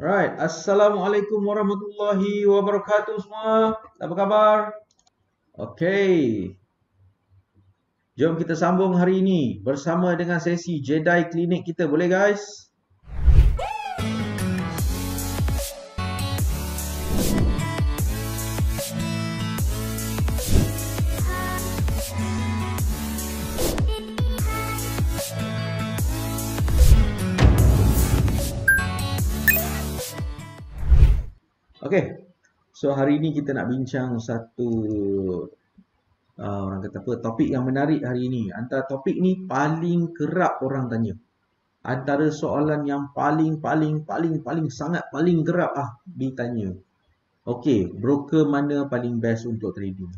Right, Assalamualaikum warahmatullahi wabarakatuh semua. Apa kabar? Okay, jom kita sambung hari ini bersama dengan sesi Jedi Klinik kita. Boleh guys? Okay, so hari ini kita nak bincang satu orang kata apa, topik yang menarik hari ini. Antara topik ni paling kerap orang tanya. Antara soalan yang paling sangat paling kerap ditanya. Okay, broker mana paling best untuk trading?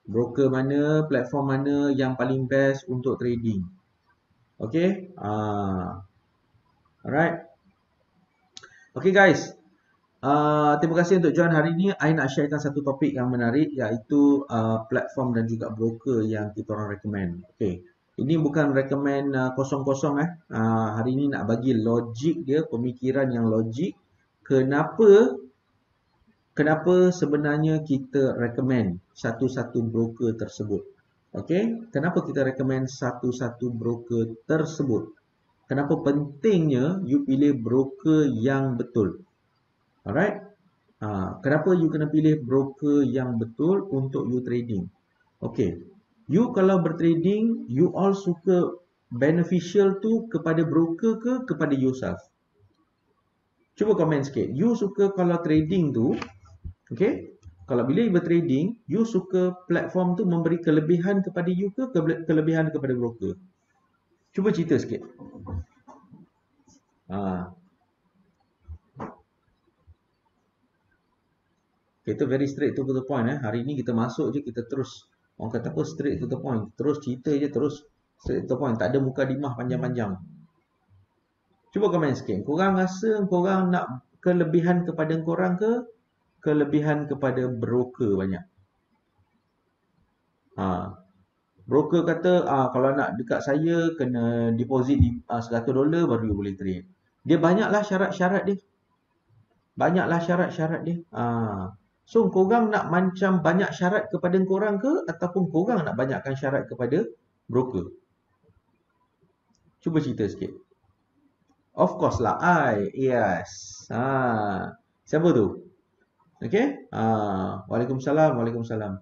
Broker mana, platform mana yang paling best untuk trading? Okay, alright. Okay guys, terima kasih untuk join hari ini. I nak sharekan satu topik yang menarik, iaitu platform dan juga broker yang kita orang recommend. Okay, ini bukan recommend kosong-kosong hari ini nak bagi logik dia, pemikiran yang logik. Kenapa sebenarnya kita recommend satu-satu broker tersebut? Okay, kenapa kita recommend satu-satu broker tersebut? Kenapa pentingnya you pilih broker yang betul? Alright. Kenapa you kena pilih broker yang betul untuk you trading? Okay, you kalau bertrading, you all suka beneficial tu kepada broker ke kepada yourself? Cuba komen sikit. You suka kalau trading tu, okay, kalau bila you bertrading, you suka platform tu memberi kelebihan kepada you ke kelebihan kepada broker? Cuba cerita sikit. Kita very straight to the point. Hari ni kita masuk je, kita terus, orang kata apa, straight to the point. Terus cerita je, terus straight to the point. Tak ada muka dimah panjang-panjang. Cuba komen sikit. Korang rasa korang nak kelebihan kepada korang ke kelebihan kepada broker banyak? Broker kata kalau nak dekat saya kena deposit $100 baru you boleh trade. Dia banyaklah syarat-syarat dia. So korang nak macam banyak syarat kepada korang ke ataupun korang nak banyakkan syarat kepada broker? Cuba cerita sikit. Of course lah, yes. Siapa tu? Okay. Waalaikumsalam.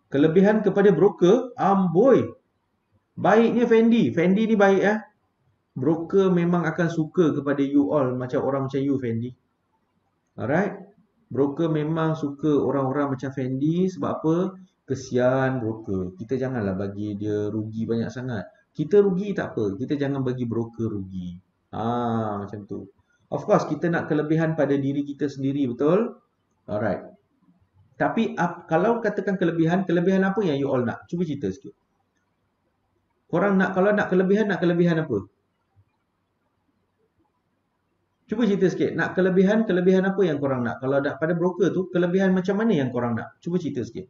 Kelebihan kepada broker, amboi. Baiknya Fendi ni baik Broker memang akan suka kepada you all macam orang macam you, Fendi. Alright. Broker memang suka orang-orang macam Fendi. Sebab apa? Kesian broker. Kita janganlah bagi dia rugi banyak sangat. Kita rugi tak apa. Kita jangan bagi broker rugi. Macam tu. Of course, kita nak kelebihan pada diri kita sendiri, betul? Alright. Tapi kalau katakan kelebihan apa yang you all nak? Cuba cerita sikit. Korang nak, kalau nak kelebihan apa? Cuba cerita sikit. Nak kelebihan apa yang korang nak? Kalau nak pada broker tu, kelebihan macam mana yang korang nak? Cuba cerita sikit.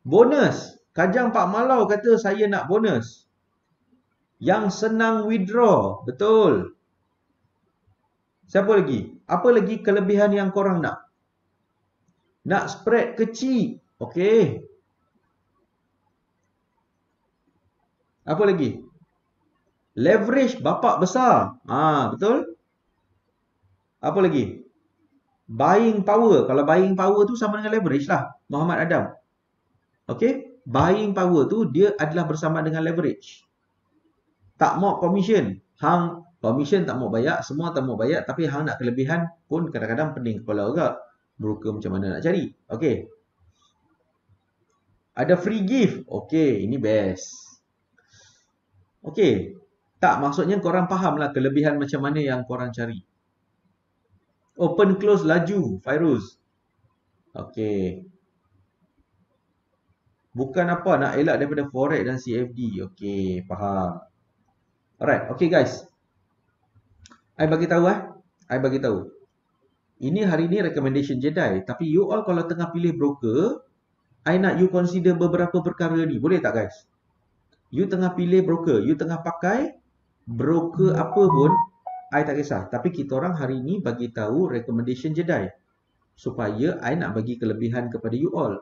Bonus. Kajang Pak Malau kata saya nak bonus. Yang senang withdraw. Betul. Siapa lagi? Apa lagi kelebihan yang korang nak? Nak spread kecil. Okey. Apa lagi? Leverage bapak besar. Betul? Apa lagi? Buying power. Kalau buying power tu sama dengan leverage lah. Muhammad Adam. Okey? Buying power tu dia adalah bersama dengan leverage. Tak mau commission. Hang commission tak mau bayar, semua tak mau bayar, tapi hang nak kelebihan pun kadang-kadang pening kepala juga. Broker macam mana nak cari? Okey. Ada free gift. Okey, ini best. Okey. Tak, maksudnya korang faham lah kelebihan macam mana yang korang cari. Open close laju, Fairuz. Okey. Bukan apa nak elak daripada forex dan CFD. Okey, faham. Alright, okay guys. I bagi tahu. Ini hari ni recommendation Jedi, tapi you all kalau tengah pilih broker, I nak you consider beberapa perkara ni. Boleh tak guys? You tengah pilih broker, you tengah pakai broker apa pun, I tak kisah. Tapi kita orang hari ni bagi tahu recommendation Jedai. Supaya I nak bagi kelebihan kepada you all.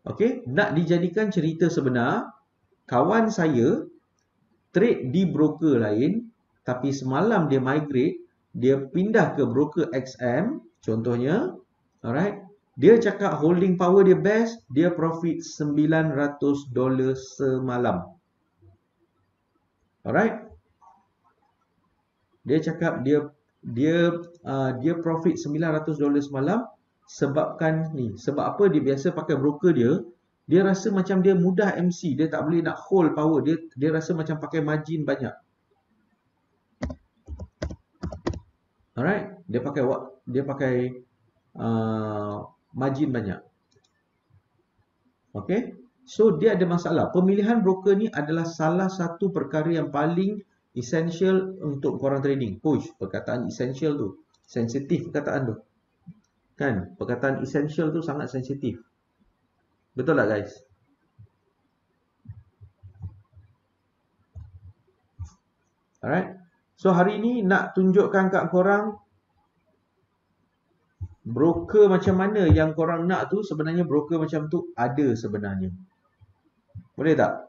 Okay, nak dijadikan cerita sebenar, kawan saya trade di broker lain, tapi semalam dia migrate, dia pindah ke broker XM, contohnya, alright, dia cakap holding power dia best, dia profit $900 semalam. Alright, dia cakap dia profit $900 semalam sebabkan ni. Sebab apa dia biasa pakai broker dia rasa macam dia mudah MC, dia tak boleh nak hold power, dia rasa macam pakai margin banyak. Alright, dia pakai margin banyak. Okay, so dia ada masalah. Pemilihan broker ni adalah salah satu perkara yang paling essential untuk korang trading. Push, perkataan essential tu sensitif, perkataan tu kan, perkataan essential tu sangat sensitif. Betul tak guys? Alright, so hari ni nak tunjukkan kat korang broker macam mana yang korang nak tu. Sebenarnya broker macam tu ada sebenarnya. Boleh tak?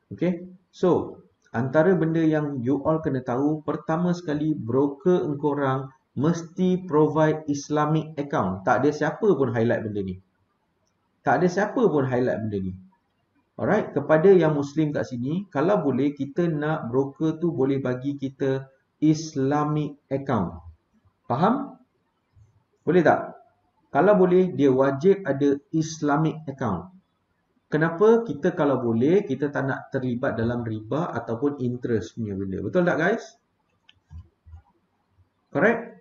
Okay, so antara benda yang you all kena tahu, pertama sekali broker korang mesti provide Islamic account. Tak ada siapa pun highlight benda ni. Tak ada siapa pun highlight benda ni. Alright, kepada yang Muslim kat sini, kalau boleh kita nak broker tu boleh bagi kita Islamic account. Faham? Boleh tak? Kalau boleh, dia wajib ada Islamic account. Kenapa? Kita kalau boleh, kita tak nak terlibat dalam riba ataupun interest punya benda. Betul tak guys? Correct?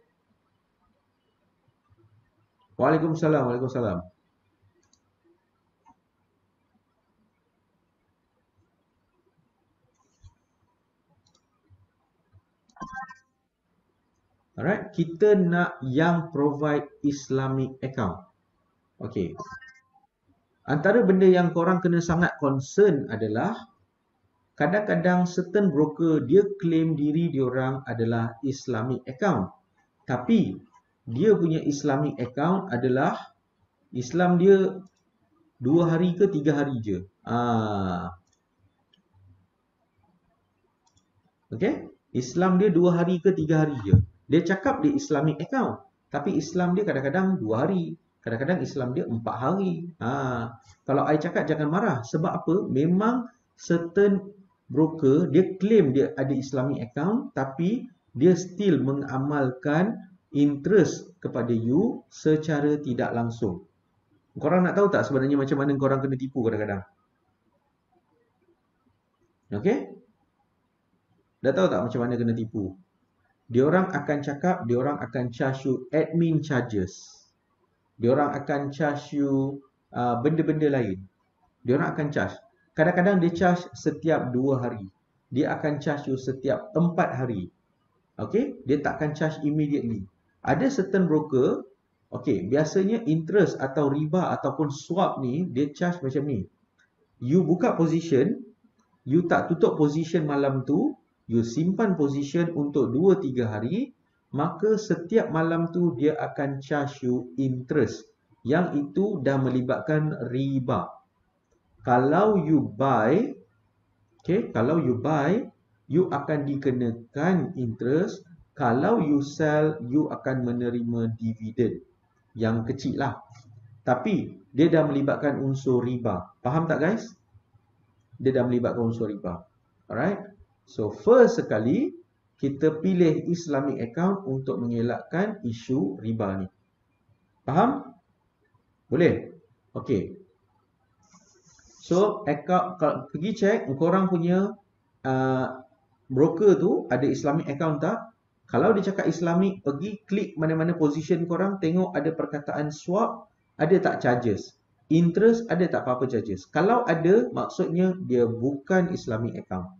Waalaikumsalam. Waalaikumsalam. Alright, kita nak yang provide Islamic account. Okay. Antara benda yang korang kena sangat concern adalah kadang-kadang certain broker dia claim diri diorang adalah Islamic account. Tapi dia punya Islamic account adalah Islam dia 2 hari ke 3 hari je. Okay? Islam dia 2 hari ke 3 hari je. Dia cakap dia Islamic account. Tapi Islam dia kadang-kadang 2 hari. Kadang-kadang Islam dia 4 hari. Kalau I cakap jangan marah. Sebab apa? Memang certain broker dia claim dia ada Islamic account. Tapi dia still mengamalkan interest kepada you secara tidak langsung. Korang nak tahu tak sebenarnya macam mana korang kena tipu kadang-kadang? Okay? Dah tahu tak macam mana kena tipu? Diorang akan cakap, diorang akan charge you admin charges. Diorang akan charge you benda-benda lain. Diorang akan charge. Kadang-kadang dia charge setiap 2 hari. Dia akan charge you setiap 4 hari. Okay? Dia takkan charge immediately. Ada certain broker, okay, biasanya interest atau riba ataupun swap ni, dia charge macam ni. You buka position, you tak tutup position malam tu, you simpan position untuk 2-3 hari, maka setiap malam tu dia akan charge you interest. Yang itu dah melibatkan riba. Kalau you buy, okay, kalau you buy, you akan dikenakan interest. Kalau you sell, you akan menerima dividen. Yang kecil lah. Tapi, dia dah melibatkan unsur riba. Faham tak guys? Dia dah melibatkan unsur riba. Alright? So, first sekali, kita pilih Islamic account untuk mengelakkan isu riba ni. Faham? Boleh? Okay. So, account, pergi check, korang punya broker tu ada Islamic account tak? Kalau dia cakap Islamic, pergi klik mana-mana position korang, tengok ada perkataan swap, ada tak charges? Interest, ada tak apa-apa charges? Kalau ada, maksudnya dia bukan Islamic account.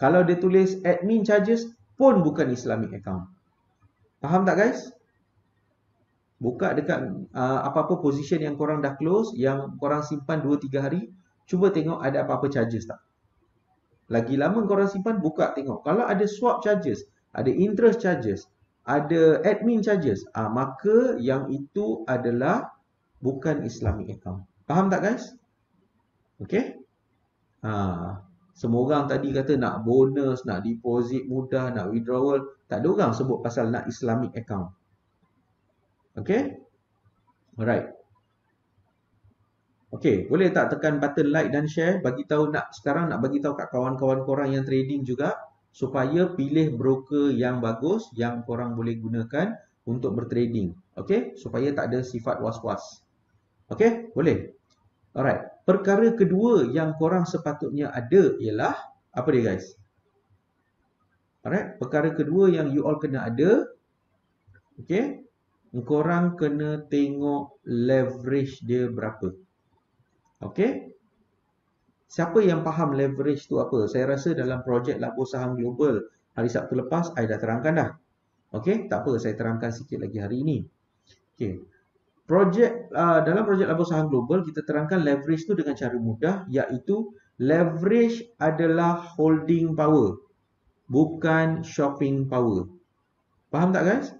Kalau dia tulis admin charges pun bukan Islamic account. Faham tak guys? Buka dekat apa-apa position yang korang dah close, yang korang simpan 2-3 hari, cuba tengok ada apa-apa charges tak. Lagi lama korang simpan, buka tengok. Kalau ada swap charges, ada interest charges, ada admin charges, maka yang itu adalah bukan Islamic account. Faham tak guys? Okay? Semua orang tadi kata nak bonus, nak deposit mudah, nak withdrawal. Tak ada orang sebut pasal nak Islamic account. Okay? Alright. Okay, boleh tak tekan button like dan share, bagi tahu sekarang nak bagi tahu kat kawan-kawan korang yang trading juga supaya pilih broker yang bagus yang korang boleh gunakan untuk bertrading. Okay, supaya tak ada sifat was-was. Okay, boleh. Alright, perkara kedua yang korang sepatutnya ada ialah apa dia guys? Alright, perkara kedua yang you all kena ada, okay, korang kena tengok leverage dia berapa. Okay, siapa yang faham leverage tu apa? Saya rasa dalam projek Labur Saham Global hari Sabtu lepas, saya dah terangkan dah. Okay, tak apa, saya terangkan sikit lagi hari ini. Okay, dalam projek Labur Saham Global, kita terangkan leverage tu dengan cara mudah, iaitu leverage adalah holding power, bukan shopping power. Faham tak guys?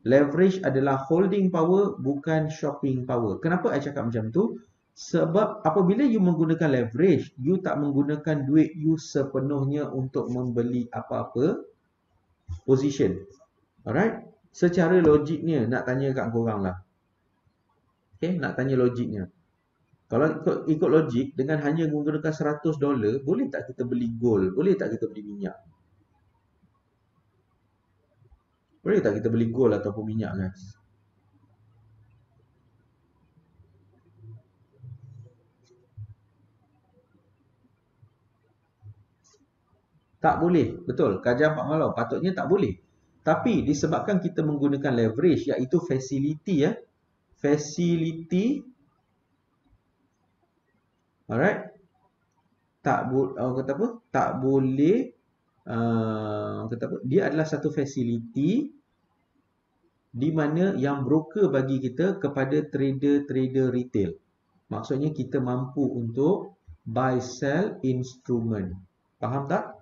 Leverage adalah holding power, bukan shopping power. Kenapa saya cakap macam tu? Sebab apabila you menggunakan leverage, you tak menggunakan duit you sepenuhnya untuk membeli apa-apa position. Alright? Secara logiknya, nak tanya kat korang lah. Okay, nak tanya logiknya. Kalau ikut logik, dengan hanya menggunakan $100, boleh tak kita beli gold? Boleh tak kita beli minyak? Boleh tak kita beli gold ataupun minyak guys? Tak boleh, betul. Kajian Pak Malau, patutnya tak boleh. Tapi disebabkan kita menggunakan leverage, iaitu facility ya. Facility. Alright. Kata apa? Tak boleh kata apa? Dia adalah satu facility di mana yang broker bagi kita kepada trader-trader retail. Maksudnya kita mampu untuk buy sell instrument. Faham tak?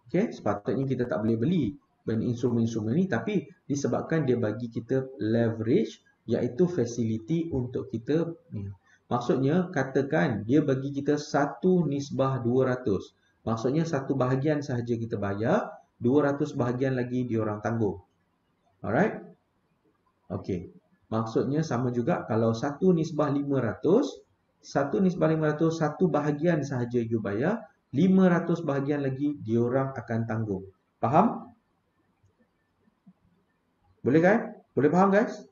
Okay, sepatutnya kita tak boleh beli instrumen-instrumen ni, tapi disebabkan dia bagi kita leverage, iaitu facility untuk kita ni. Maksudnya katakan dia bagi kita 1:200. Maksudnya satu bahagian sahaja kita bayar, 200 bahagian lagi diorang tanggung. Alright? Okay. Maksudnya sama juga kalau 1:500, 1:500, satu bahagian sahaja you bayar, 500 bahagian lagi diorang akan tanggung. Faham? Boleh kan? Boleh faham guys?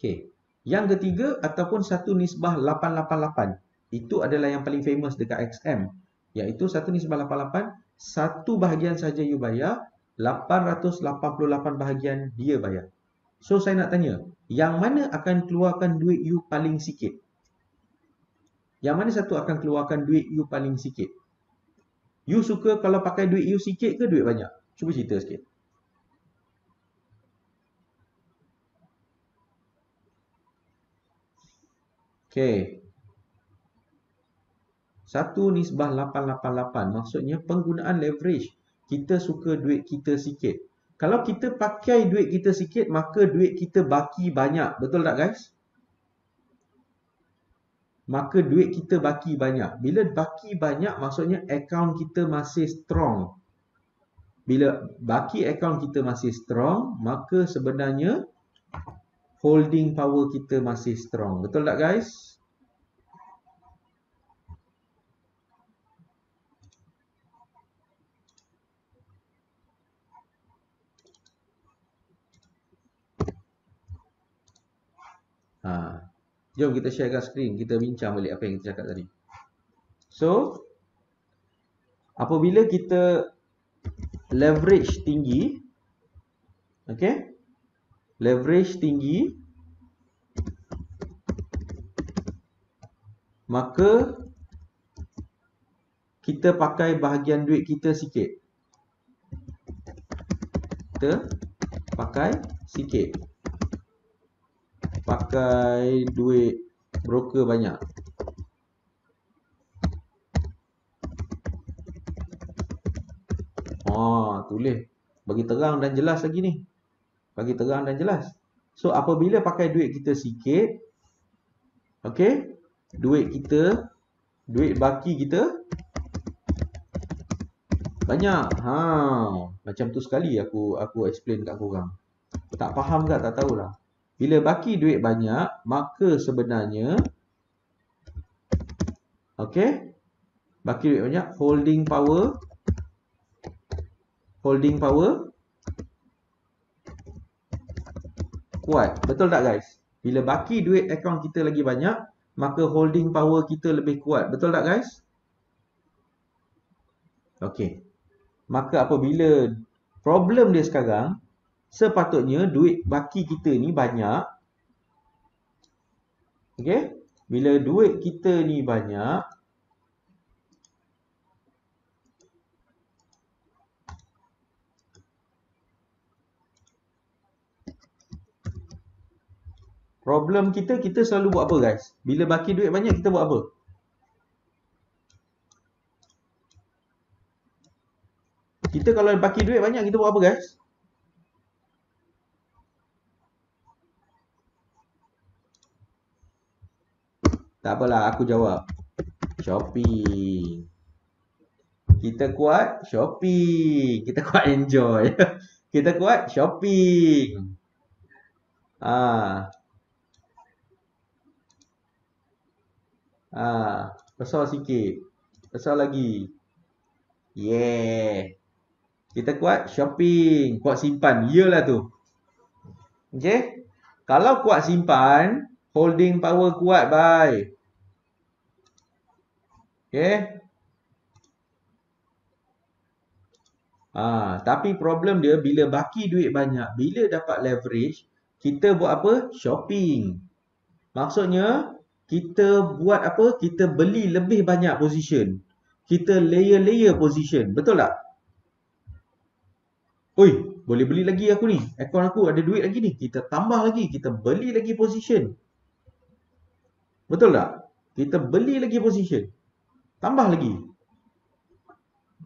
Okay. Yang ketiga ataupun 1:888. Itu adalah yang paling famous dekat XM. Iaitu 1:888. Satu bahagian saja you bayar, 888 bahagian dia bayar. So saya nak tanya, yang mana akan keluarkan duit you paling sikit? Yang mana satu akan keluarkan duit you paling sikit? You suka kalau pakai duit you sikit ke duit banyak? Cuba cerita sikit. Okay. 1:888. Maksudnya penggunaan leverage. Kita suka duit kita sikit. Kalau kita pakai duit kita sikit, maka duit kita baki banyak. Betul tak guys? Maka duit kita baki banyak. Bila baki banyak, maksudnya akaun kita masih strong. Bila baki akaun kita masih strong, maka sebenarnya holding power kita masih strong. Betul tak guys? Jom kita sharekan screen. Kita bincang balik apa yang kita cakap tadi. So, apabila kita leverage tinggi, okay, leverage tinggi, maka kita pakai bahagian duit kita sikit. kita pakai sikit. Pakai duit broker banyak. Tulis. Bagi terang dan jelas lagi ni. Bagi terang dan jelas. So, apabila pakai duit kita sikit, okey, duit baki kita banyak. Macam tu sekali aku explain kat korang. Tak faham ke? Tak tahulah. Bila baki duit banyak, maka sebenarnya okey, baki duit banyak, holding power kuat. Betul tak guys? Bila baki duit akaun kita lagi banyak, maka holding power kita lebih kuat. Betul tak guys? Okey. Maka apabila problem dia sekarang, sepatutnya duit baki kita ni banyak. Okey? Bila duit kita ni banyak, problem kita selalu buat apa guys? Bila baki duit banyak, kita buat apa? Kita kalau baki duit banyak, kita buat apa guys? Tak apalah, aku jawab. Shopping. Kita kuat shopping. Kita kuat enjoy. Kita kuat shopping. Besar sikit. Besar lagi. Yeah. Kita kuat shopping. Kuat simpan. Iyalah tu. Okay. Kalau kuat simpan, holding power kuat, bye. Okay. Tapi problem dia bila baki duit banyak, bila dapat leverage, kita buat apa? Shopping. Maksudnya, kita buat apa? Kita beli lebih banyak position. Kita layer position. Betul tak? Oi, boleh beli lagi aku ni. Akaun aku ada duit lagi ni. Kita tambah lagi. Kita beli lagi position. Betul tak? Kita beli lagi position. Tambah lagi.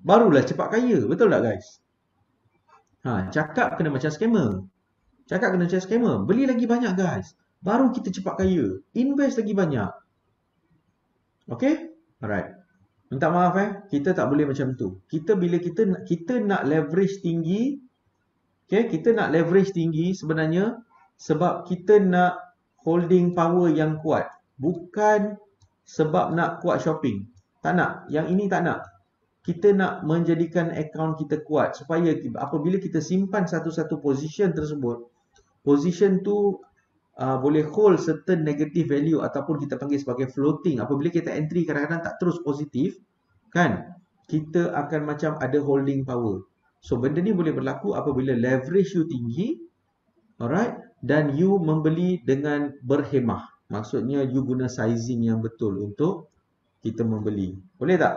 Barulah cepat kaya. Betul tak guys? Cakap kena macam scammer. Beli lagi banyak guys. Baru kita cepat kaya. Invest lagi banyak. Okay? Alright. Minta maaf kita tak boleh macam tu. Bila kita nak leverage tinggi, okay, kita nak leverage tinggi sebenarnya sebab kita nak holding power yang kuat. Bukan sebab nak kuat shopping. Tak nak. Yang ini tak nak. Kita nak menjadikan akaun kita kuat supaya apabila kita simpan satu-satu position tersebut, position tu boleh hold certain negative value ataupun kita panggil sebagai floating. Apabila kita entry kadang-kadang tak terus positif, kan? Kita akan macam ada holding power. So benda ni boleh berlaku apabila leverage you tinggi, alright, dan you membeli dengan berhemah. Maksudnya you guna sizing yang betul untuk kita membeli. Boleh tak?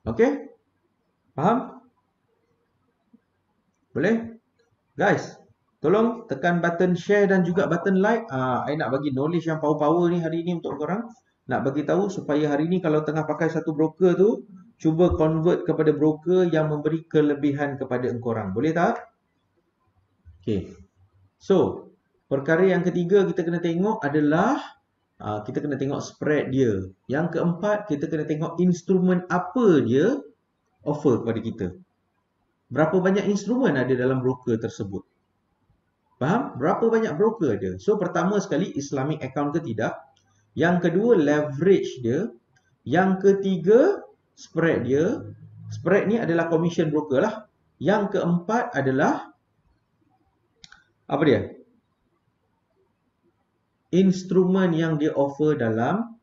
Okay? Faham? Boleh? Guys, tolong tekan button share dan juga button like. I nak bagi knowledge yang power-power ni hari ni untuk korang. Nak bagi tahu supaya hari ni kalau tengah pakai satu broker tu, cuba convert kepada broker yang memberi kelebihan kepada korang. Boleh tak? Okay. So, perkara yang ketiga kita kena tengok adalah kita kena tengok spread dia. Yang keempat, kita kena tengok instrumen apa dia offer kepada kita. Berapa banyak instrumen ada dalam broker tersebut. Faham? Berapa banyak broker ada. So, pertama sekali, Islamic account ke tidak. Yang kedua, leverage dia. Yang ketiga, spread dia. Spread ni adalah commission broker lah. Yang keempat adalah apa dia? Instrumen yang dia offer dalam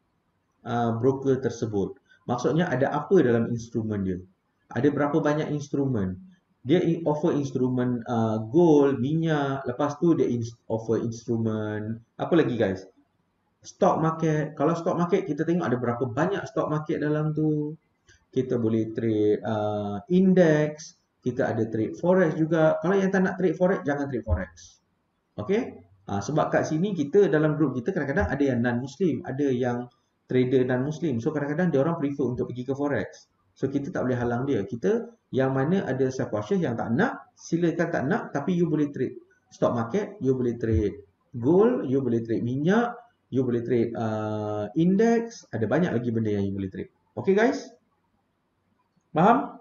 broker tersebut. Maksudnya ada apa dalam instrumen dia? Ada berapa banyak instrumen? Dia offer instrumen gold, minyak. Lepas tu dia offer instrumen apa lagi guys? Stock market. Kalau stock market kita tengok ada berapa banyak stock market dalam tu. kita boleh trade index, kita ada trade forex juga. Kalau yang tak nak trade forex, jangan trade forex. Okay? Sebab kat sini kita dalam grup kita kadang-kadang ada yang non-Muslim, ada yang trader non-Muslim. So kadang-kadang dia orang prefer untuk pergi ke forex. So kita tak boleh halang dia. Kita yang mana ada subconscious yang tak nak, silakan tak nak, tapi you boleh trade stock market, you boleh trade gold, you boleh trade minyak, you boleh trade index, ada banyak lagi benda yang you boleh trade. Okay guys? Faham?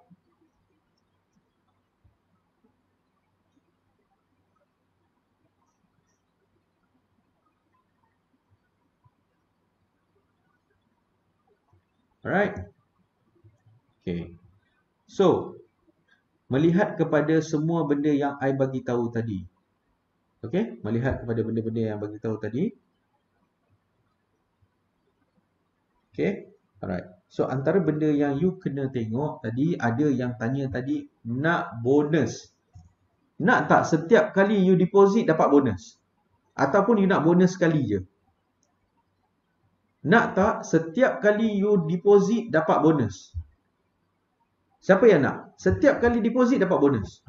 Alright. Okay. So, melihat kepada semua benda yang I bagi tahu tadi. Okay? Melihat kepada benda-benda yang bagi tahu tadi. Okay? Alright. So, antara benda yang you kena tengok tadi, ada yang tanya tadi, nak bonus. Nak tak setiap kali you deposit dapat bonus? Ataupun you nak bonus sekali je? Nak tak setiap kali you deposit dapat bonus? Siapa yang nak? Setiap kali deposit dapat bonus.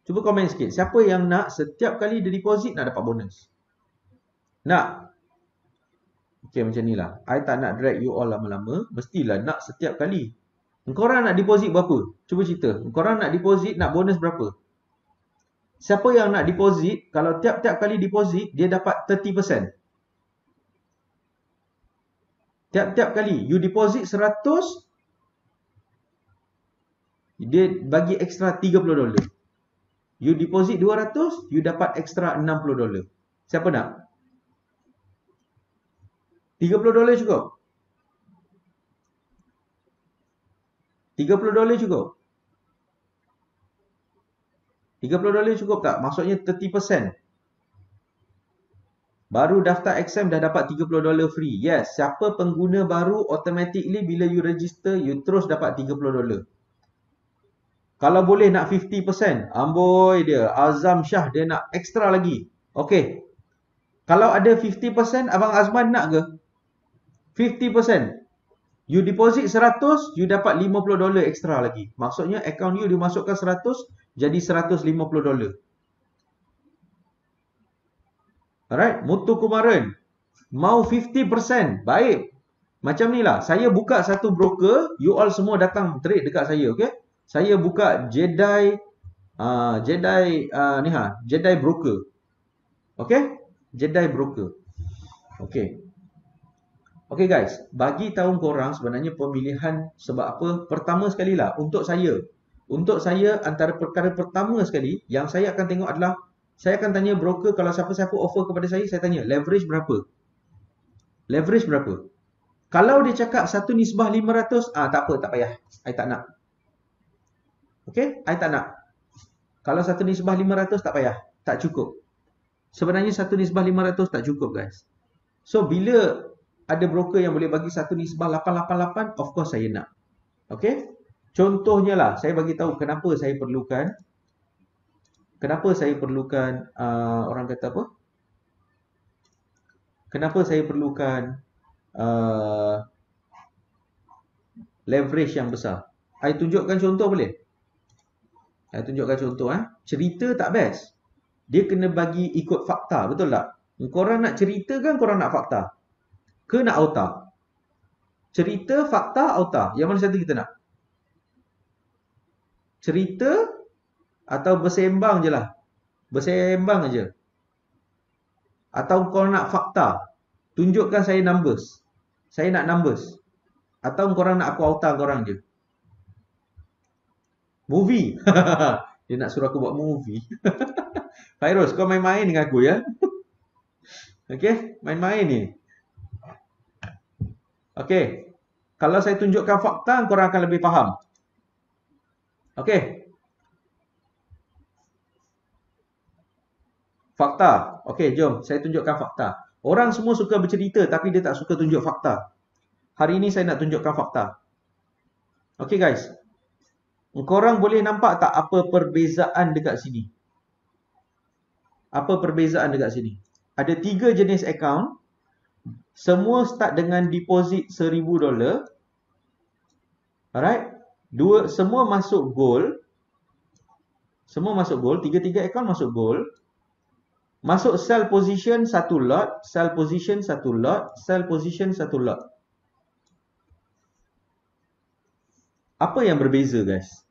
Cuba komen sikit. Siapa yang nak setiap kali dia deposit nak dapat bonus? Nak? Okay, macam ni lah. I tak nak drag you all lama-lama. Mestilah nak setiap kali. Korang nak deposit berapa? Cuba cerita. Korang nak deposit, nak bonus berapa? Siapa yang nak deposit, kalau tiap-tiap kali deposit, dia dapat 30%. Tiap-tiap kali you deposit 100, dia bagi extra $30. You deposit 200, you dapat extra $60. Siapa nak? $30 cukup? $30 cukup? $30 cukup tak? Maksudnya 30%. Baru daftar exam dah dapat $30 free. Yes, siapa pengguna baru automatically bila you register, you terus dapat $30. Kalau boleh nak 50%, amboi dia, Azam Shah dia nak extra lagi. Okey. Kalau ada 50%, Abang Azman nak ke? 50%. You deposit 100, you dapat $50 extra lagi. Maksudnya account you dimasukkan 100, jadi $150. Alright, Mutu Kumaran. Mau 50%. Baik. Macam ni lah. Saya buka satu broker, you all semua datang trade dekat saya, okay? Saya buka Jedi Jedi Broker. Okay? Jedi Broker. Okay. Okay guys, bagi tahu korang sebenarnya pemilihan sebab apa? Pertama sekali lah, untuk saya antara perkara pertama sekali yang saya akan tengok adalah, saya akan tanya broker, kalau siapa-siapa offer kepada saya tanya, leverage berapa? Leverage berapa? Kalau dia cakap 1/500, tak apa, tak payah. I tak nak. Okay? I tak nak. Kalau 1/500 tak payah. Tak cukup. Sebenarnya 1/500 tak cukup guys. So, bila ada broker yang boleh bagi 1/888, of course saya nak. Okay? Contohnya lah, saya bagi tahu kenapa saya perlukan orang kata apa? Kenapa saya perlukan leverage yang besar. I tunjukkan contoh boleh? I tunjukkan contoh. Cerita tak best. Dia kena bagi ikut fakta, betul tak? Korang nak cerita kan korang nak fakta? Ke nak auta? Cerita, fakta, auta. Yang mana satu kita nak? Cerita atau bersembang je lah? Bersembang aja. Atau korang nak fakta? Tunjukkan saya numbers. Saya nak numbers. Atau korang nak aku auta korang je? Movie. Dia nak suruh aku buat movie. Fairuz, kau main-main dengan aku ya. Okay, main-main ni. Okay. Kalau saya tunjukkan fakta, korang akan lebih faham. Okay. Fakta. Okay, jom. Saya tunjukkan fakta. Orang semua suka bercerita, tapi dia tak suka tunjuk fakta. Hari ini saya nak tunjukkan fakta. Okay guys. Korang boleh nampak tak apa perbezaan dekat sini? Apa perbezaan dekat sini? Ada 3 jenis account. Semua start dengan deposit $1,000. Alright. Semua masuk gold. Semua masuk gold. Tiga-tiga account masuk gold. Masuk sell position satu lot. Sell position satu lot. Sell position satu lot. Apa yang berbeza, guys?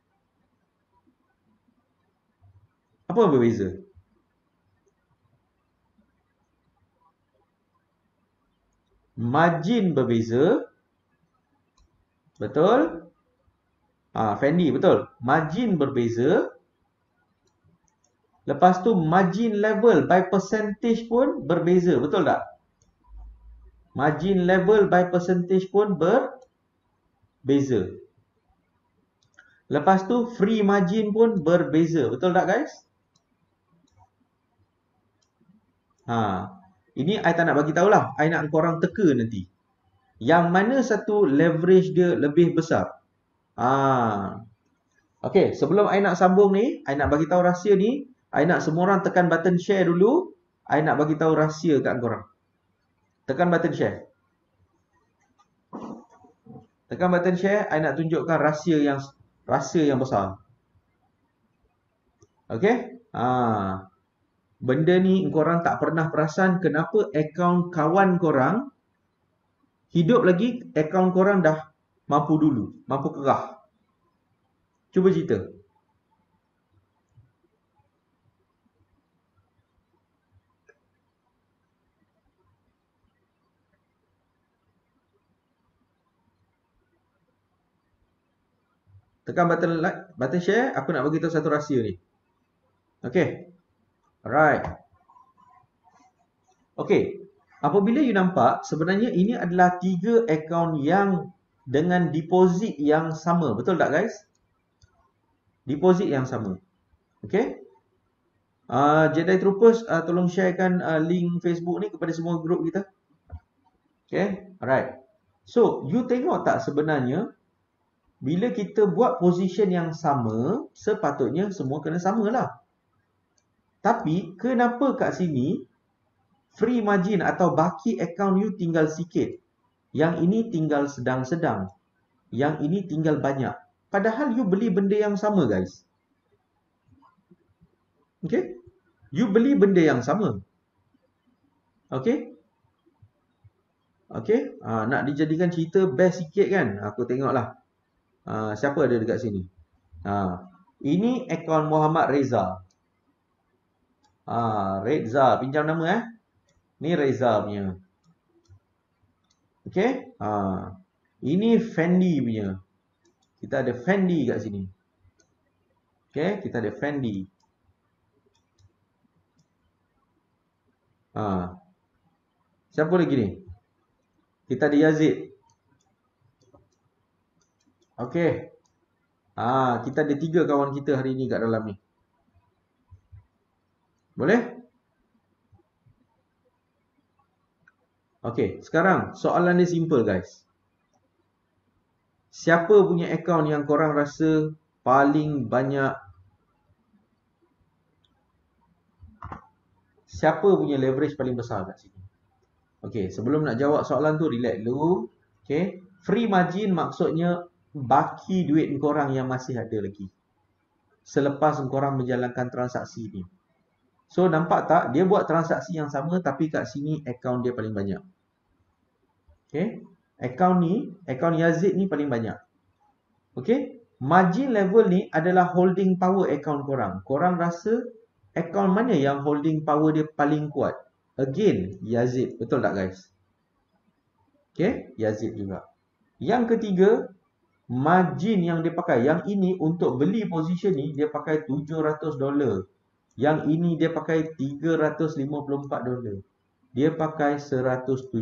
Apa yang berbeza? Margin berbeza. Betul? Fendi, betul. Margin berbeza. Lepas tu margin level by percentage pun berbeza. Betul tak? Margin level by percentage pun berbeza. Lepas tu free margin pun berbeza. Betul tak, guys? Ini I tak nak bagi tahulah. I nak korang teka nanti. Yang mana satu leverage dia lebih besar? Okay, sebelum I nak sambung ni, I nak bagi tahu rahsia ni. I nak semua orang tekan button share dulu. I nak bagi tahu rahsia kat korang. Tekan button share. Tekan button share, I nak tunjukkan rahsia yang besar. Okay? Benda ni korang tak pernah perasan kenapa akaun kawan korang hidup lagi, akaun korang dah mampu dulu, mampu kerah. Cuba cerita. Tekan button like, button share, aku nak bagi tahu satu rahsia ni. Okay. Alright. Okay. Apabila you nampak, sebenarnya ini adalah 3 akaun yang dengan deposit yang sama. Betul tak, guys? Deposit yang sama. Okay. Jedi Troopers, tolong sharekan link Facebook ni kepada semua grup kita. Okay. Alright. So, you tengok tak sebenarnya bila kita buat position yang sama, sepatutnya semua kena sama lah. Tapi, kenapa kat sini free margin atau baki account you tinggal sikit? Yang ini tinggal sedang-sedang. Yang ini tinggal banyak. Padahal you beli benda yang sama, guys. Okay? You beli benda yang sama. Okay? Okay? Nak dijadikan cerita best sikit kan? Aku tengoklah. Siapa ada dekat sini? Ini akaun Muhammad Reza. Reza, pinjam nama Ni Reza punya. Okay? Ini Fendi punya. Kita ada Fendi kat sini. Okay? Kita ada Fendi. Siapa lagi ni? Kita ada Yazid. Okay. Kita ada 3 kawan kita hari ni kat dalam ni. Boleh? Okay. Sekarang soalan dia simple, guys. Siapa punya akaun yang korang rasa paling banyak? Siapa punya leverage paling besar kat sini? Okay, sebelum nak jawab soalan tu, relax dulu. Okay, free margin maksudnya baki duit korang yang masih ada lagi selepas korang menjalankan transaksi ni. So, nampak tak? Dia buat transaksi yang sama tapi kat sini akaun dia paling banyak. Okay, akaun Yazid ni paling banyak. Okay, margin level ni adalah holding power akaun korang. Korang rasa akaun mana yang holding power dia paling kuat? Again, Yazid. Betul tak, guys? Okay, Yazid juga. Yang ketiga, margin yang dia pakai. Yang ini untuk beli position ni, dia pakai $700. Yang ini dia pakai $354. Dia pakai $177.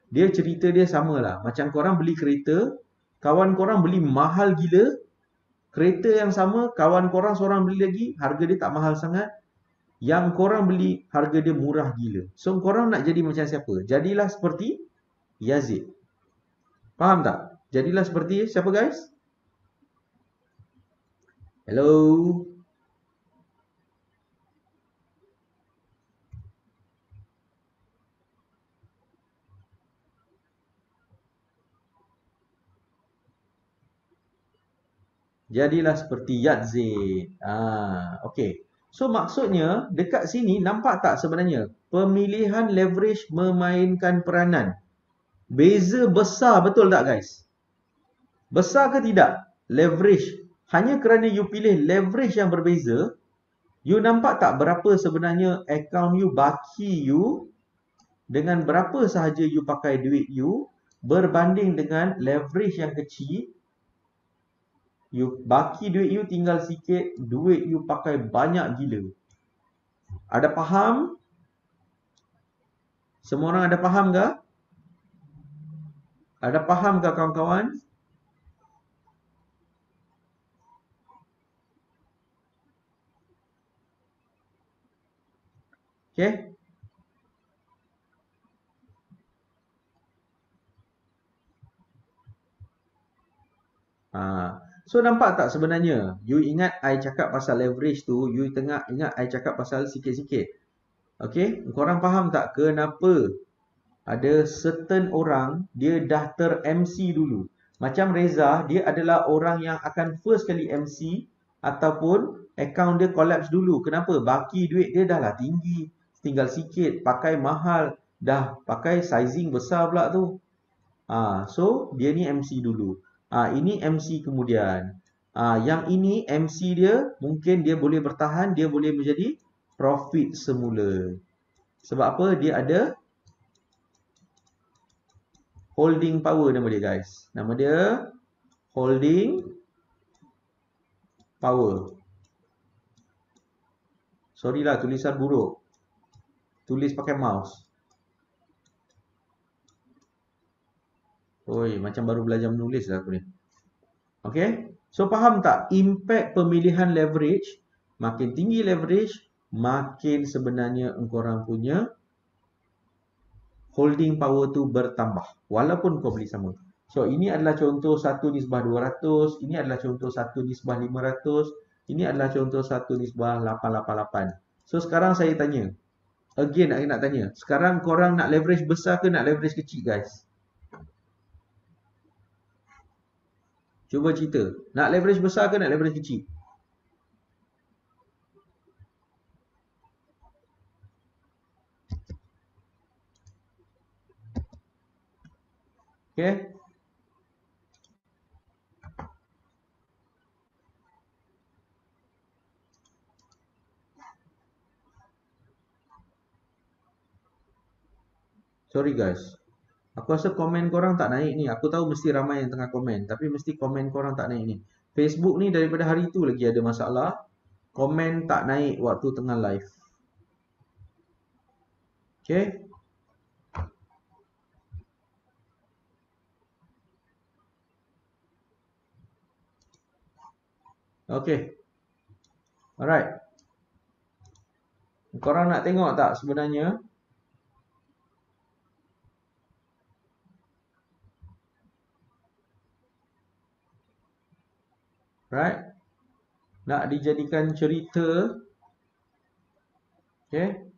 Dia cerita dia samalah. Macam korang beli kereta, kawan korang beli mahal gila. Kereta yang sama, kawan korang seorang beli lagi, harga dia tak mahal sangat. Yang korang beli, harga dia murah gila. So, korang nak jadi macam siapa? Jadilah seperti Yazid. Faham tak? Jadilah seperti siapa, guys? Hello? Jadilah seperti Yatze. Okey. So maksudnya dekat sini nampak tak sebenarnya pemilihan leverage memainkan peranan. Beza besar betul tak guys? Besar ke tidak? Leverage. Hanya kerana you pilih leverage yang berbeza, you nampak tak berapa sebenarnya account you baki you dengan berapa sahaja you pakai duit you berbanding dengan leverage yang kecil. You baki duit you tinggal sikit, duit you pakai banyak gila. Ada faham? Semua orang ada faham ke? Ada faham ke kawan-kawan? Okay? So nampak tak sebenarnya? You ingat I cakap pasal leverage tu, you tengah ingat I cakap pasal sikit-sikit. Okay? Korang faham tak kenapa ada certain orang dia dah ter-MC dulu? Macam Reza, dia adalah orang yang akan first kali MC ataupun account dia collapse dulu. Kenapa? Baki duit dia dah lah tinggi. Tinggal sikit, pakai mahal, dah pakai sizing besar pula tu. So dia ni MC dulu. Ini MC kemudian. Yang ini MC dia mungkin dia boleh bertahan, dia boleh menjadi profit semula. Sebab apa? Dia ada holding power nama dia guys. Nama dia holding power. Sorry lah tulisan buruk. Tulis pakai mouse. Oi, macam baru belajar menulis lah aku ni. Okay? So faham tak? Impact pemilihan leverage. Makin tinggi leverage, makin sebenarnya engkorang punya holding power tu bertambah. Walaupun kau beli sama. So ini adalah contoh 1/200. Ini adalah contoh 1/500. Ini adalah contoh 1/888. So sekarang saya tanya. Again nak tanya. Sekarang korang nak leverage besar ke nak leverage kecil guys? Cuba cerita. Nak leverage besar ke nak leverage kecil? Okay. Sorry guys. Aku rasa komen korang tak naik ni. Aku tahu mesti ramai yang tengah komen. Tapi mesti komen korang tak naik ni. Facebook ni daripada hari tu lagi ada masalah. Komen tak naik waktu tengah live. Okay. Okay. Alright. Korang nak tengok tak sebenarnya? Right? Nak dijadikan cerita. Okay.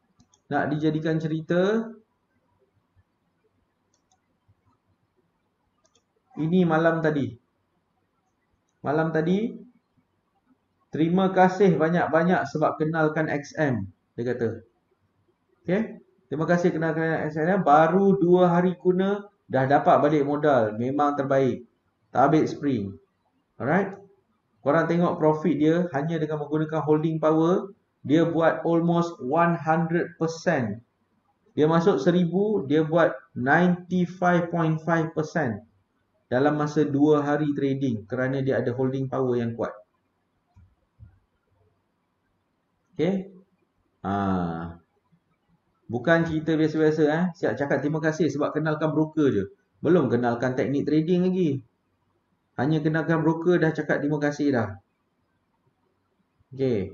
Nak dijadikan cerita. Ini malam tadi. Malam tadi. Terima kasih banyak-banyak sebab kenalkan XM. Dia kata. Okay. Terima kasih kenalkan XM. Baru 2 hari guna. Dah dapat balik modal. Memang terbaik. Tabik spring. Alright. Korang tengok profit dia hanya dengan menggunakan holding power. Dia buat almost 100%. Dia masuk 1000, dia buat 95.5% dalam masa 2 hari trading kerana dia ada holding power yang kuat. Okay. Bukan cerita biasa-biasa. Siap cakap terima kasih sebab kenalkan broker je. Belum kenalkan teknik trading lagi. Hanya kenalkan broker dah cakap terima kasih dah. Okay.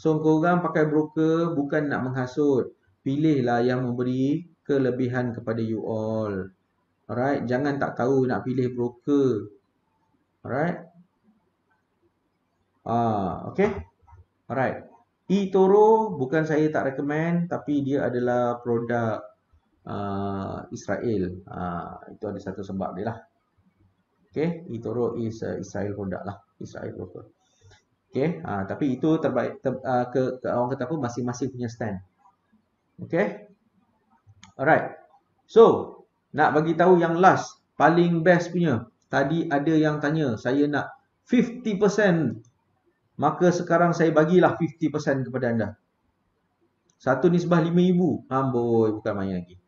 So korang pakai broker bukan nak menghasut. Pilihlah yang memberi kelebihan kepada you all. Alright. Jangan tak tahu nak pilih broker. Alright. Okay. Alright. eToro bukan saya tak recommend. Tapi dia adalah produk Israel. Itu ada satu sebab dia lah. Okay, eToro is Israel product lah, Israel broker. Okay, tapi itu terbaik ke orang kata apa, masing-masing punya stand. Okay, alright. So, nak bagi tahu yang last, paling best punya. Tadi ada yang tanya, saya nak 50%, maka sekarang saya bagilah 50% kepada anda. Satu nisbah 5,000. Amboi, bukan main lagi.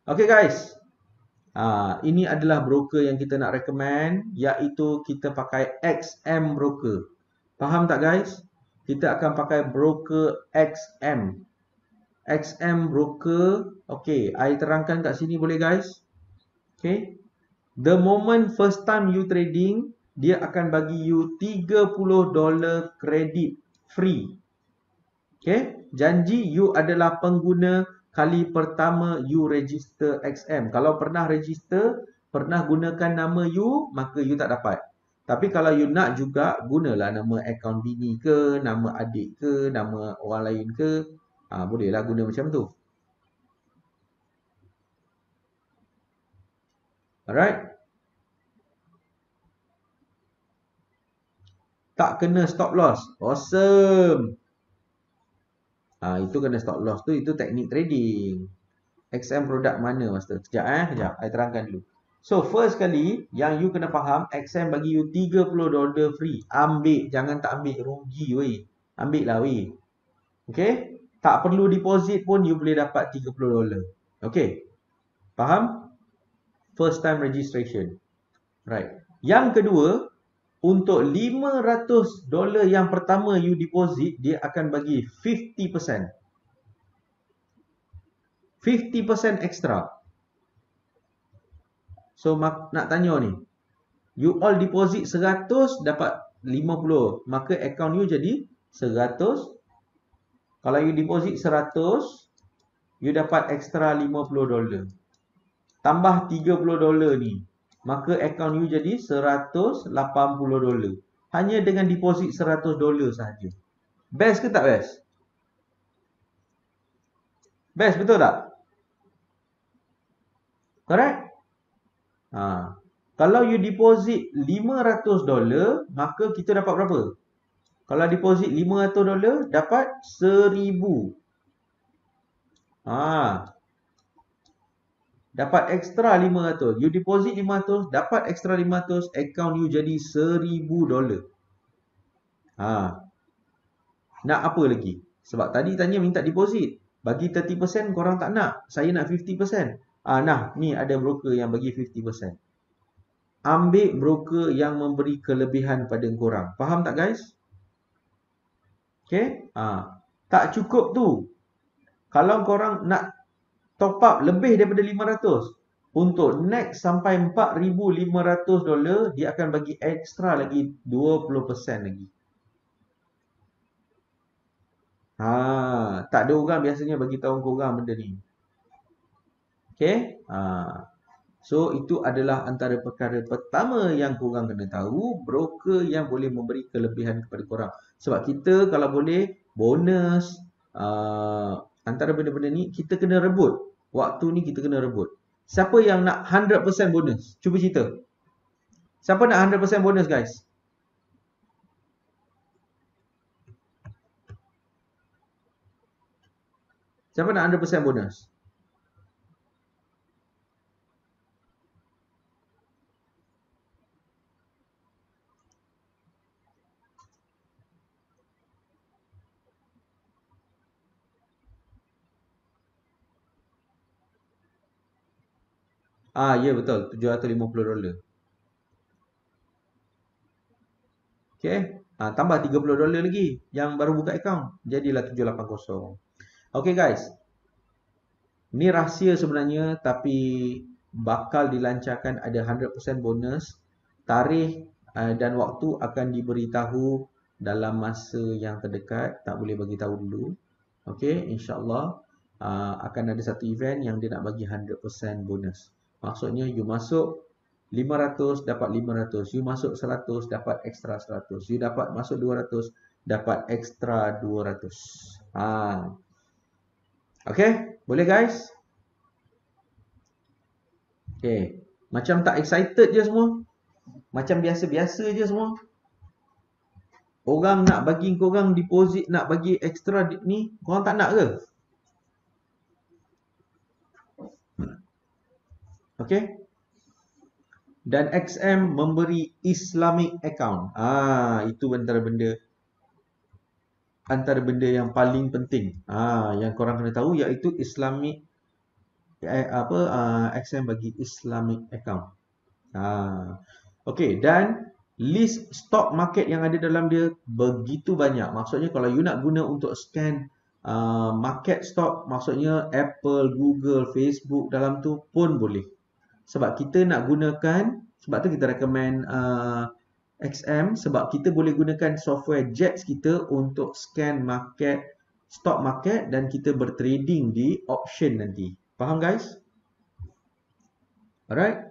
Okay guys, ini adalah broker yang kita nak recommend, iaitu kita pakai XM broker. Faham tak guys? Kita akan pakai broker XM. XM broker. Okay, I terangkan kat sini boleh guys? Okay. The moment first time you trading, dia akan bagi you $30 kredit free. Okay. Janji you adalah pengguna kali pertama you register XM. Kalau pernah register, pernah gunakan nama you, maka you tak dapat. Tapi kalau you nak juga, gunalah nama akaun bini ke, nama adik ke, nama orang lain ke. Bolehlah guna macam tu. Alright. Tak kena stop loss. Awesome. Itu kena stop loss tu, itu teknik trading. XM produk mana master? Sekejap sekejap. I terangkan dulu. So, first kali yang you kena faham, XM bagi you $30 free. Ambil, jangan tak ambil, rugi weh. Ambil lah weh. Okay? Tak perlu deposit pun you boleh dapat $30. Okay? Faham? First time registration. Right. Yang kedua, untuk $500 yang pertama you deposit, dia akan bagi 50%. 50% extra. So, nak tanya ni. You all deposit 100, dapat 50. Maka account you jadi 100. Kalau you deposit 100, you dapat extra $50. Tambah $30 ni. Maka account you jadi $180. Hanya dengan deposit $100 sahaja. Best ke tak best? Best, betul tak? Correct? Kalau you deposit $500, maka kita dapat berapa? Kalau deposit $500, dapat 1,000. Dapat extra 500. You deposit 500, dapat extra 500, account you jadi $1,000. Nak apa lagi? Sebab tadi tanya minta deposit. Bagi 30%, korang tak nak. Saya nak 50%. Nah, ni ada broker yang bagi 50%. Ambil broker yang memberi kelebihan pada korang. Faham tak guys? Okay? Tak cukup tu. Kalau korang nak top up lebih daripada 500, untuk next sampai $4,500, dia akan bagi extra lagi 20% lagi. Tak ada orang biasanya bagi tahu korang benda ni. Okay? So, itu adalah antara perkara pertama yang korang kena tahu, broker yang boleh memberi kelebihan kepada korang. Sebab kita kalau boleh, bonus, antara benda-benda ni, kita kena rebut. Waktu ni kita kena rebut. Siapa yang nak 100% bonus? Cuba cerita. Siapa nak 100% bonus guys? Siapa nak 100% bonus? Ya betul, $750. Okay. Tambah $30 lagi yang baru buka account. Jadilah 780. Okay guys. Ni rahsia sebenarnya, tapi bakal dilancarkan ada 100% bonus. Tarikh dan waktu akan diberitahu dalam masa yang terdekat. Tak boleh bagi tahu dulu. Okay, insyaAllah akan ada satu event yang dia nak bagi 100% bonus. Maksudnya you masuk 500 dapat 500, you masuk 100 dapat extra 100, you dapat masuk 200 dapat extra 200. Okay, boleh guys? Okay, macam tak excited je semua? Macam biasa-biasa je semua. Orang nak bagi korang deposit, nak bagi extra ni, korang tak nak ke? Okay. Dan XM memberi Islamic account. Itu antara benda yang paling penting. Yang korang kena tahu iaitu Islamic XM bagi Islamic account. Okay, dan list stock market yang ada dalam dia begitu banyak. Maksudnya kalau you nak guna untuk scan market stock, maksudnya Apple, Google, Facebook dalam tu pun boleh. Sebab kita nak gunakan, sebab tu kita recommend XM, sebab kita boleh gunakan software JETS kita untuk scan market, stock market, dan kita bertrading di option nanti. Faham guys? Alright?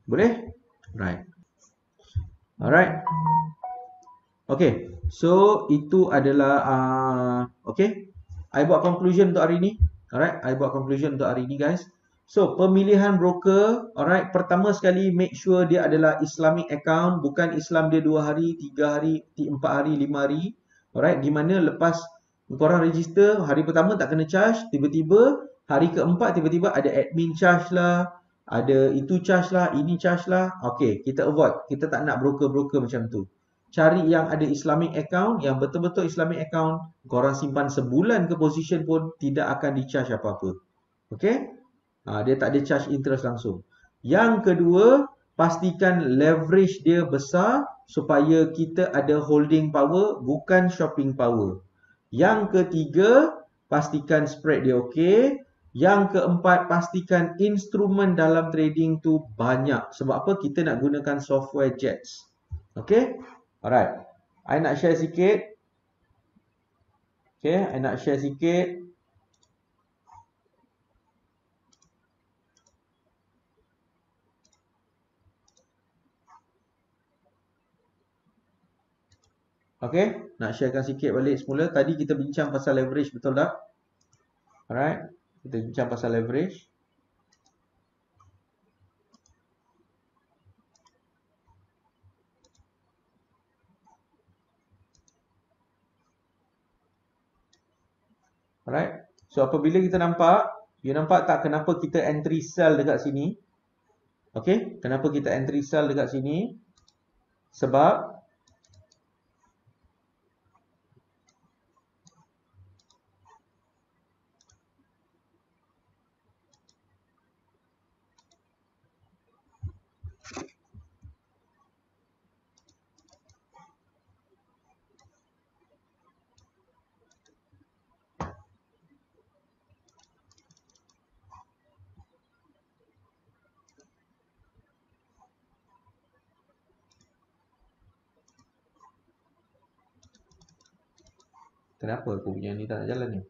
Boleh? Right. Alright. Okay. So, itu adalah okay. I buat conclusion untuk hari ni. Alright. I buat conclusion untuk hari ni guys. So, pemilihan broker. Alright. Pertama sekali, make sure dia adalah Islamic account. Bukan Islam dia 2 hari, 3 hari, 4 hari, 5 hari. Alright. Di mana lepas korang register, hari pertama tak kena charge. Tiba-tiba, hari keempat tiba-tiba ada admin charge lah. Ada itu charge lah, ini charge lah. Okay, kita avoid. Kita tak nak broker-broker macam tu. Cari yang ada Islamic account, yang betul-betul Islamic account. Korang simpan sebulan ke position pun tidak akan di-charge apa-apa. Okay? Dia tak ada charge interest langsung. Yang kedua, pastikan leverage dia besar supaya kita ada holding power, bukan shopping power. Yang ketiga, pastikan spread dia okay. Yang keempat, pastikan instrumen dalam trading tu banyak. Sebab apa? Kita nak gunakan software JETS. Okay? Alright. I nak share sikit. Okay, I nak share sikit. Okay, nak sharekan sikit balik semula. Tadi kita bincang pasal leverage, betul tak? Alright. Kita bincang pasal leverage. Alright. So, apabila kita nampak, you nampak tak kenapa kita entry sell dekat sini? Okay, kenapa kita entry sell dekat sini? Sebab kenapa aku punya ni tak nak jalan ni?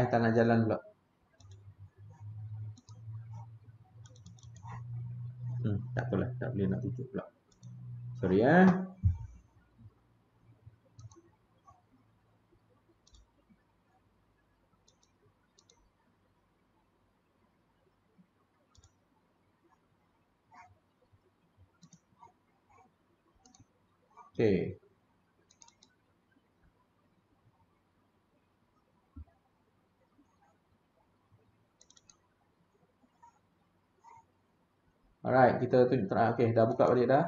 Tak nak jalan pula. Tak apalah, tak boleh nak tutup pula. Sorry Okay. Alright, kita tunjuk. Okay, dah buka balik dah.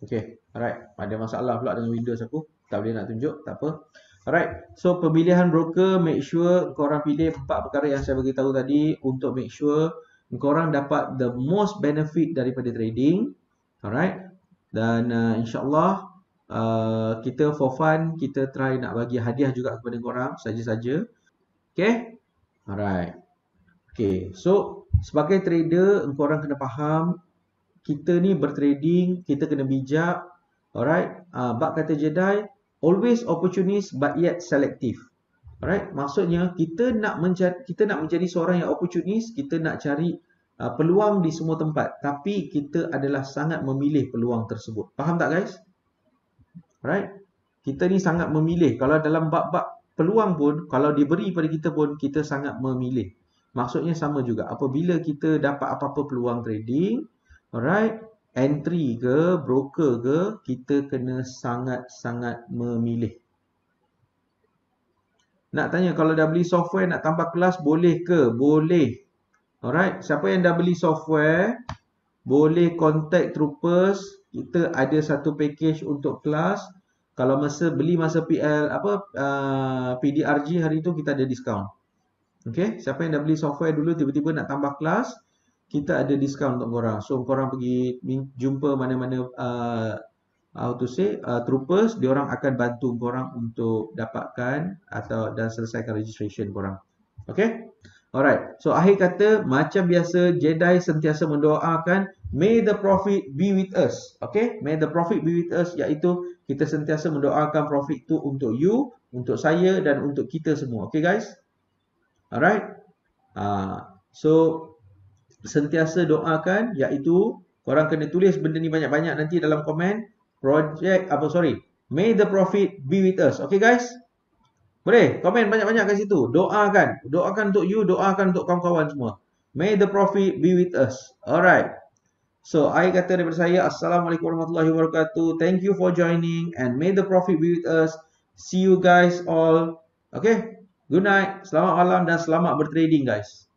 Okay, alright. Ada masalah pula dengan Windows aku. Tak boleh nak tunjuk, tak apa. Alright, so pemilihan broker, make sure korang pilih 4 perkara yang saya bagi tahu tadi untuk make sure korang dapat the most benefit daripada trading. Alright. Dan insyaAllah kita for fun, kita try nak bagi hadiah juga kepada korang saja-saja. Okay? Alright. Okay, so sebagai trader, korang kena faham kita ni bertrading, kita kena bijak. Alright, bab kata Jedi, always opportunist but yet selective. Alright, maksudnya kita nak menjadi seorang yang opportunist, kita nak cari peluang di semua tempat, tapi kita adalah sangat memilih peluang tersebut. Faham tak guys? Alright, kita ni sangat memilih. Kalau dalam bab-bab peluang pun, kalau diberi pada kita pun, kita sangat memilih. Maksudnya sama juga. Apabila kita dapat apa-apa peluang trading, alright, entry ke, broker ke, kita kena sangat-sangat memilih. Nak tanya, kalau dah beli software nak tambah kelas, boleh ke? Boleh. Alright, siapa yang dah beli software, boleh contact Troopers. Kita ada satu package untuk kelas. Kalau beli masa PDRG hari tu, kita ada diskaun. Okay, siapa yang dah beli software dulu tiba-tiba nak tambah kelas, kita ada diskaun untuk korang. So korang pergi jumpa mana-mana Troopers, diorang akan bantu korang untuk dapatkan dan selesaikan registration korang. Okay, alright. So akhir kata, macam biasa, Jedi sentiasa mendoakan, may the profit be with us. Okay, may the profit be with us, iaitu kita sentiasa mendoakan profit tu untuk you, untuk saya dan untuk kita semua. Okay guys? Alright. So sentiasa doakan, iaitu korang kena tulis benda ni banyak-banyak nanti dalam komen. May the profit be with us. Okay guys? Boleh komen banyak-banyak kat situ. Doakan untuk you, doakan untuk kawan-kawan semua. May the profit be with us. Alright. So akhir kata daripada saya, Assalamualaikum warahmatullahi wabarakatuh. Thank you for joining and may the profit be with us. See you guys all. Okay. Good night, selamat malam dan selamat bertrading guys.